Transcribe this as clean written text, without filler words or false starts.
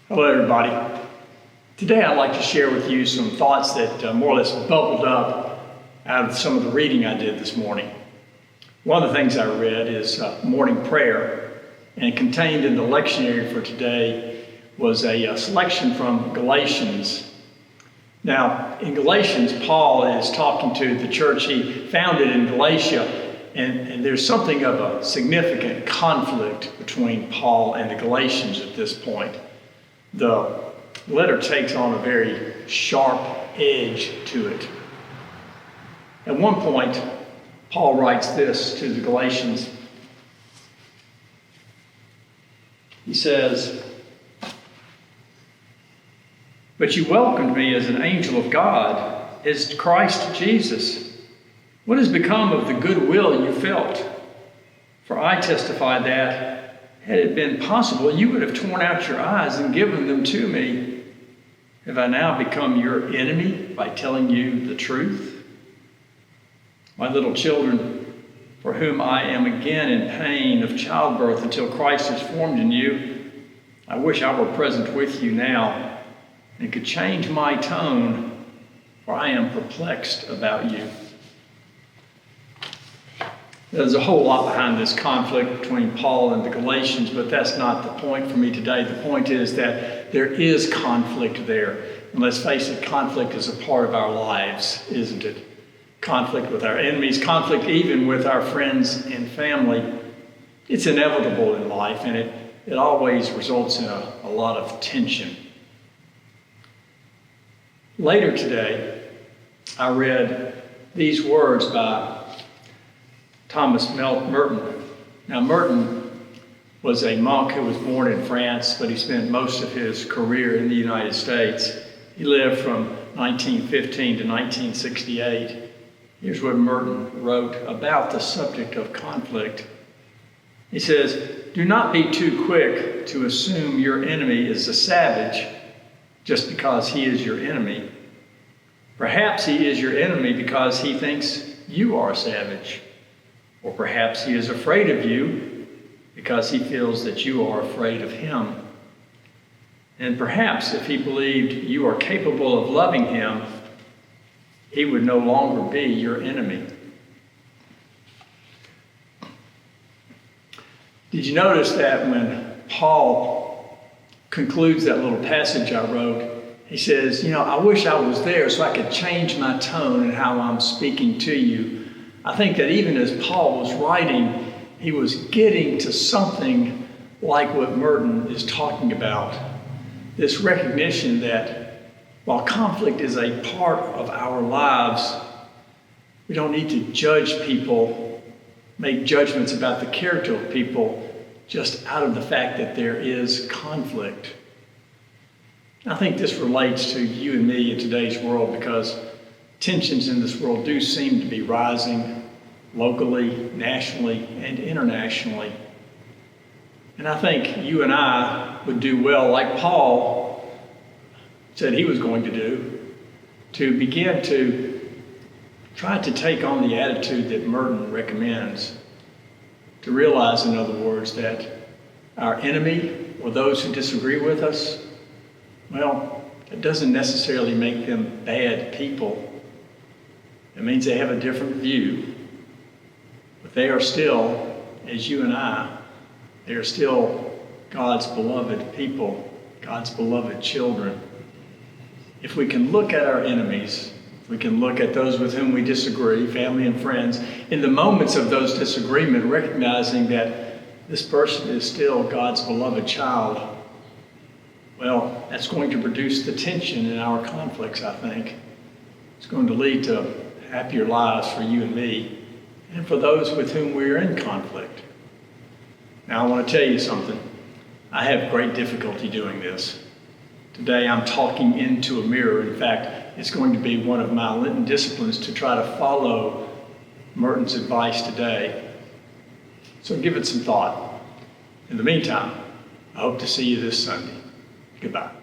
Hello, everybody. Today I'd like to share with you some thoughts that more or less bubbled up out of some of the reading I did this morning. One of the things I read is morning prayer, and contained in the lectionary for today was a selection from Galatians. Now, in Galatians, Paul is talking to the church he founded in Galatia, and there's something of a significant conflict between Paul and the Galatians at this point. The letter takes on a very sharp edge to it. At one point, Paul writes this to the Galatians. He says, "But you welcomed me as an angel of God, as Christ Jesus. What has become of the goodwill you felt? For I testify that, had it been possible, you would have torn out your eyes and given them to me. Have I now become your enemy by telling you the truth? My little children, for whom I am again in pain of childbirth until Christ is formed in you, I wish I were present with you now and could change my tone, for I am perplexed about you." There's a whole lot behind this conflict between Paul and the Galatians, but that's not the point for me today. The point is that there is conflict there. And let's face it, conflict is a part of our lives, isn't it? Conflict with our enemies, conflict even with our friends and family. It's inevitable in life, and it always results in a lot of tension. Later today, I read these words by Thomas Merton. Now, Merton was a monk who was born in France, but he spent most of his career in the United States. He lived from 1915 to 1968. Here's what Merton wrote about the subject of conflict. He says, "Do not be too quick to assume your enemy is a savage just because he is your enemy. Perhaps he is your enemy because he thinks you are a savage. Or perhaps he is afraid of you because he feels that you are afraid of him. And perhaps if he believed you are capable of loving him, he would no longer be your enemy." Did you notice that when Paul concludes that little passage I wrote, he says, I wish I was there so I could change my tone and how I'm speaking to you. I think that even as Paul was writing, he was getting to something like what Merton is talking about. This recognition that while conflict is a part of our lives, we don't need to judge people, make judgments about the character of people just out of the fact that there is conflict. I think this relates to you and me in today's world because tensions in this world do seem to be rising locally, nationally, and internationally. And I think you and I would do well, like Paul said he was going to do, to begin to try to take on the attitude that Merton recommends. To realize, in other words, that our enemy or those who disagree with us, well, it doesn't necessarily make them bad people. It means they have a different view. But they are still, as you and I, they are still God's beloved people, God's beloved children. If we can look at our enemies, if we can look at those with whom we disagree, family and friends, in the moments of those disagreements, recognizing that this person is still God's beloved child, well, that's going to produce the tension in our conflicts, I think. It's going to lead to happier lives for you and me, and for those with whom we're in conflict. Now, I want to tell you something. I have great difficulty doing this. Today, I'm talking into a mirror. In fact, it's going to be one of my Lenten disciplines to try to follow Merton's advice today. So give it some thought. In the meantime, I hope to see you this Sunday. Goodbye.